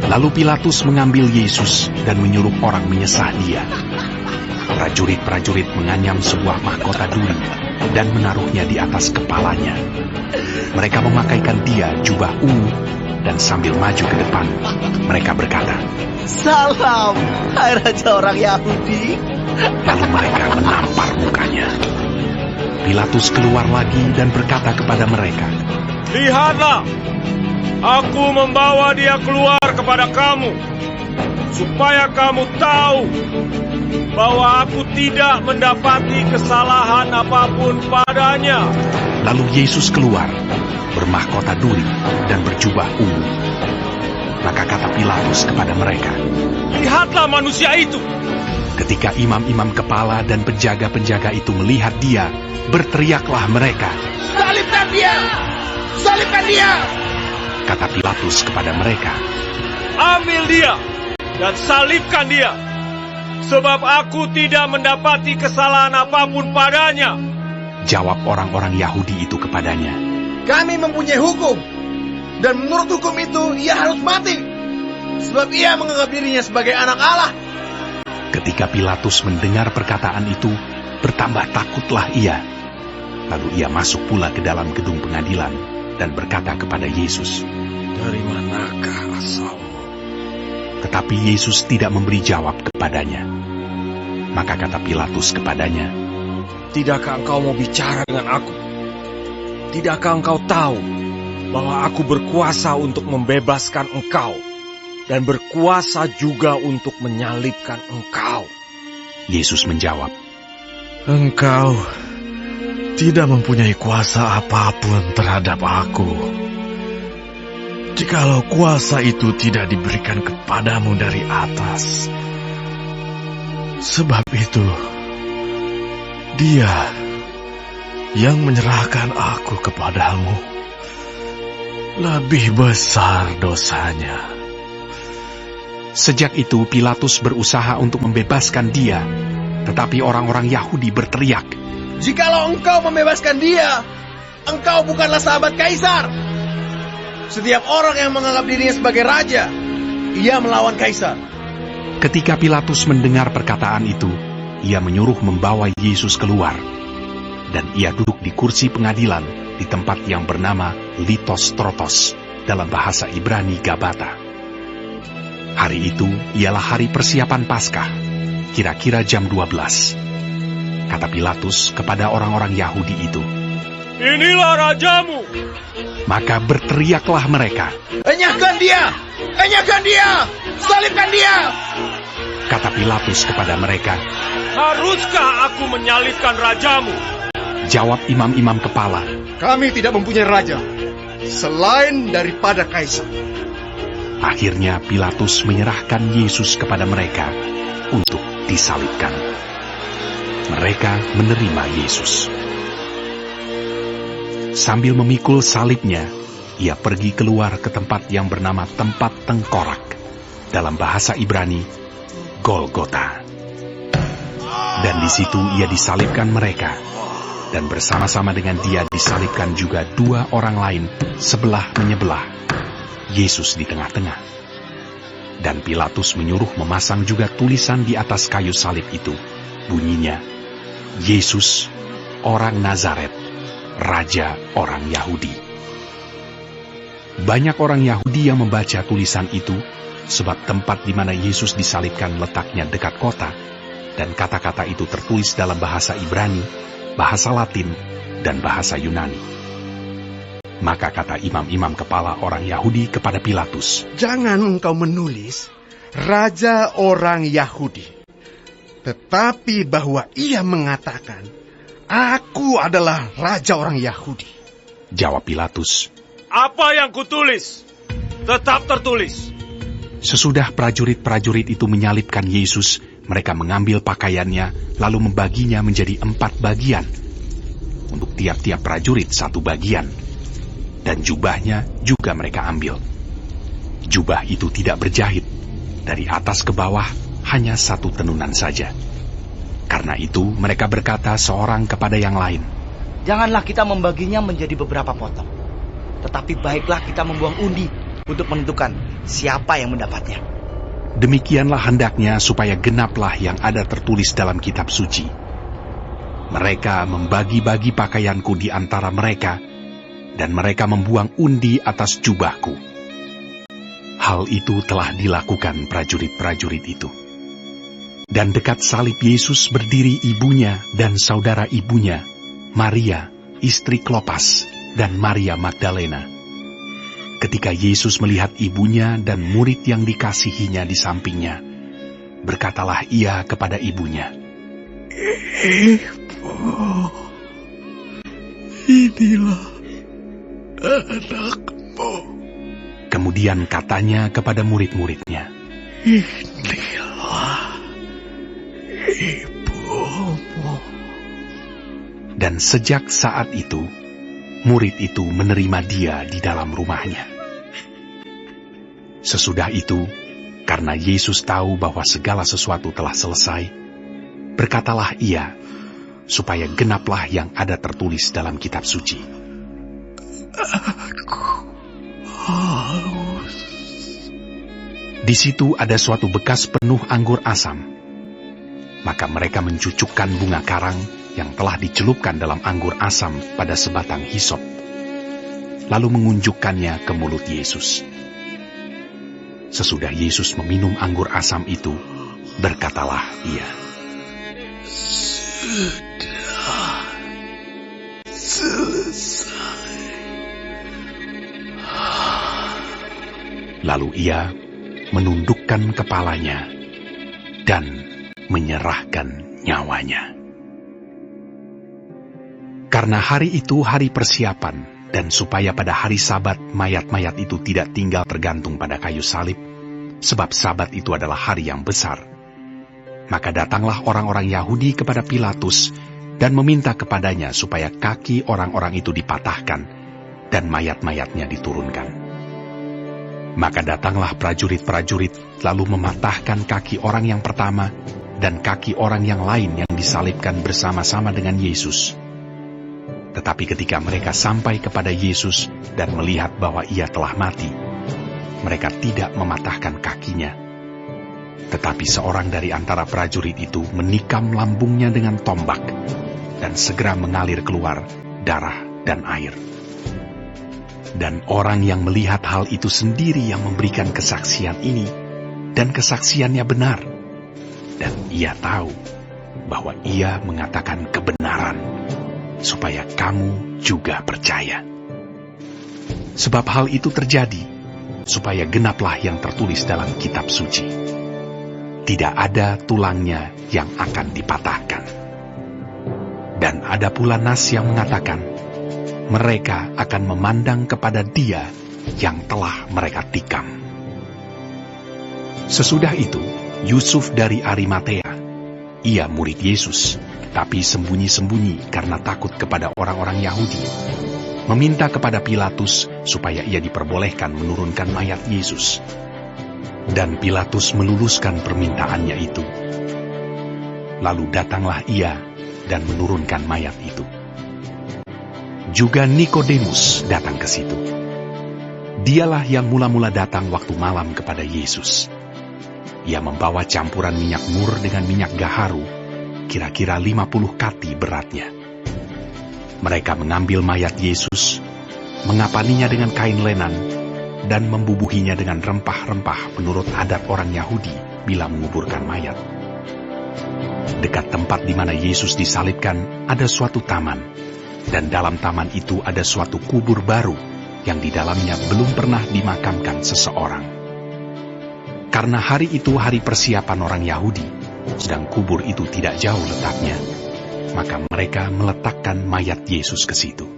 Lalu Pilatus mengambil Yesus dan menyuruh orang menyesah dia. Prajurit-prajurit menganyam sebuah mahkota duri dan menaruhnya di atas kepalanya. Mereka memakaikan dia jubah ungu dan sambil maju ke depan, mereka berkata, "Salam, hai Raja orang Yahudi." Lalu mereka menampar mukanya. Pilatus keluar lagi dan berkata kepada mereka, "Lihatlah, aku membawa dia keluar kepada kamu, supaya kamu tahu bahwa aku tidak mendapati kesalahan apapun padanya." Lalu Yesus keluar, bermahkota duri dan berjubah ungu. Maka kata Pilatus kepada mereka, "Lihatlah manusia itu." Ketika imam-imam kepala dan penjaga-penjaga itu melihat dia, berteriaklah mereka, "Salibkan dia! Salibkan dia!" Kata Pilatus kepada mereka, "Ambil dia dan salibkan dia, sebab aku tidak mendapati kesalahan apapun padanya." Jawab orang-orang Yahudi itu kepadanya, "Kami mempunyai hukum, dan menurut hukum itu ia harus mati, sebab ia menganggap dirinya sebagai anak Allah." Ketika Pilatus mendengar perkataan itu, bertambah takutlah ia. Lalu ia masuk pula ke dalam gedung pengadilan dan berkata kepada Yesus, "Dari manakah asalmu?" Tetapi Yesus tidak memberi jawab kepadanya. Maka kata Pilatus kepadanya, "Tidakkah engkau mau bicara dengan aku? Tidakkah engkau tahu bahwa aku berkuasa untuk membebaskan engkau dan berkuasa juga untuk menyalibkan engkau?" Yesus menjawab, "Engkau tidak mempunyai kuasa apapun terhadap aku, jikalau kuasa itu tidak diberikan kepadamu dari atas. Sebab itu, Dia yang menyerahkan aku kepadamu lebih besar dosanya." Sejak itu Pilatus berusaha untuk membebaskan dia, tetapi orang-orang Yahudi berteriak, "Jikalau engkau membebaskan dia, engkau bukanlah sahabat Kaisar. Setiap orang yang menganggap dirinya sebagai raja, ia melawan Kaisar." Ketika Pilatus mendengar perkataan itu, ia menyuruh membawa Yesus keluar, dan ia duduk di kursi pengadilan di tempat yang bernama Litos Trotos, dalam bahasa Ibrani Gabata. Hari itu ialah hari persiapan Paskah, kira-kira jam 12. Kata Pilatus kepada orang-orang Yahudi itu, "Inilah rajamu." Maka berteriaklah mereka, "Enyahkan dia! Enyahkan dia! Salibkan dia!" Kata Pilatus kepada mereka, "Haruskah aku menyalibkan rajamu?" Jawab imam-imam kepala, "Kami tidak mempunyai raja selain daripada Kaisar." Akhirnya Pilatus menyerahkan Yesus kepada mereka untuk disalibkan. Mereka menerima Yesus. Sambil memikul salibnya, ia pergi keluar ke tempat yang bernama tempat tengkorak, dalam bahasa Ibrani, Golgota. Dan di situ ia disalibkan mereka, dan bersama-sama dengan dia disalibkan juga dua orang lain sebelah menyebelah, Yesus di tengah-tengah. Dan Pilatus menyuruh memasang juga tulisan di atas kayu salib itu. Bunyinya, Yesus, orang Nazaret, Raja orang Yahudi. Banyak orang Yahudi yang membaca tulisan itu, sebab tempat di mana Yesus disalibkan letaknya dekat kota, dan kata-kata itu tertulis dalam bahasa Ibrani, bahasa Latin, dan bahasa Yunani. Maka kata imam-imam kepala orang Yahudi kepada Pilatus, "Jangan engkau menulis Raja orang Yahudi, tetapi bahwa ia mengatakan, Aku adalah Raja orang Yahudi." Jawab Pilatus, "Apa yang kutulis, tetap tertulis." Sesudah prajurit-prajurit itu menyalibkan Yesus, mereka mengambil pakaiannya, lalu membaginya menjadi 4 bagian. Untuk tiap-tiap prajurit 1 bagian. Dan jubahnya juga mereka ambil. Jubah itu tidak berjahit, dari atas ke bawah hanya 1 tenunan saja. Karena itu mereka berkata seorang kepada yang lain, "Janganlah kita membaginya menjadi beberapa potong, tetapi baiklah kita membuang undi untuk menentukan siapa yang mendapatnya. Demikianlah hendaknya supaya genaplah yang ada tertulis dalam kitab suci. Mereka membagi-bagi pakaianku di antara mereka, dan mereka membuang undi atas jubahku. Hal itu telah dilakukan prajurit-prajurit itu. Dan dekat salib Yesus berdiri ibunya dan saudara ibunya, Maria, istri Klopas, dan Maria Magdalena. Ketika Yesus melihat ibunya dan murid yang dikasihinya di sampingnya, berkatalah ia kepada ibunya, Ibu, inilah anakmu. Kemudian katanya kepada murid-muridnya, Inilah ibumu. dan sejak saat itu, murid itu menerima dia di dalam rumahnya. Sesudah itu, karena Yesus tahu bahwa segala sesuatu telah selesai, berkatalah ia, supaya genaplah yang ada tertulis dalam kitab suci. Aku haus. Di situ ada suatu bekas penuh anggur asam. Maka mereka mencucukkan bunga karang yang telah dicelupkan dalam anggur asam pada sebatang hisop, lalu mengunjukkannya ke mulut Yesus. Sesudah Yesus meminum anggur asam itu, berkatalah ia, Sudah selesai. Lalu ia menundukkan kepalanya dan menyerahkan nyawanya. Karena hari itu hari persiapan, dan supaya pada hari Sabat mayat-mayat itu tidak tinggal tergantung pada kayu salib, sebab Sabat itu adalah hari yang besar, maka datanglah orang-orang Yahudi kepada Pilatus dan meminta kepadanya supaya kaki orang-orang itu dipatahkan dan mayat-mayatnya diturunkan. Maka datanglah prajurit-prajurit lalu mematahkan kaki orang yang pertama dan kaki orang yang lain yang disalibkan bersama-sama dengan Yesus. Tetapi ketika mereka sampai kepada Yesus dan melihat bahwa ia telah mati, mereka tidak mematahkan kakinya. Tetapi seorang dari antara prajurit itu menikam lambungnya dengan tombak, dan segera mengalir keluar darah dan air. Dan orang yang melihat hal itu sendiri yang memberikan kesaksian ini, dan kesaksiannya benar. Dan ia tahu bahwa ia mengatakan kebenaran, supaya kamu juga percaya. Sebab hal itu terjadi, supaya genaplah yang tertulis dalam kitab suci. Tidak ada tulangnya yang akan dipatahkan. Dan ada pula nas yang mengatakan, mereka akan memandang kepada dia yang telah mereka tikam. Sesudah itu, Yusuf dari Arimatea, ia murid Yesus, tapi sembunyi-sembunyi karena takut kepada orang-orang Yahudi, meminta kepada Pilatus supaya ia diperbolehkan menurunkan mayat Yesus. Dan Pilatus meluluskan permintaannya itu. Lalu datanglah ia dan menurunkan mayat itu. Juga Nikodemus datang ke situ. Dialah yang mula-mula datang waktu malam kepada Yesus. Ia membawa campuran minyak mur dengan minyak gaharu, kira-kira 50 kati beratnya. Mereka mengambil mayat Yesus, mengapaninya dengan kain lenan, dan membubuhinya dengan rempah-rempah menurut adat orang Yahudi bila menguburkan mayat. Dekat tempat di mana Yesus disalibkan ada suatu taman, dan dalam taman itu ada suatu kubur baru yang di dalamnya belum pernah dimakamkan seseorang. Karena hari itu hari persiapan orang Yahudi, sedang kubur itu tidak jauh letaknya, maka mereka meletakkan mayat Yesus ke situ.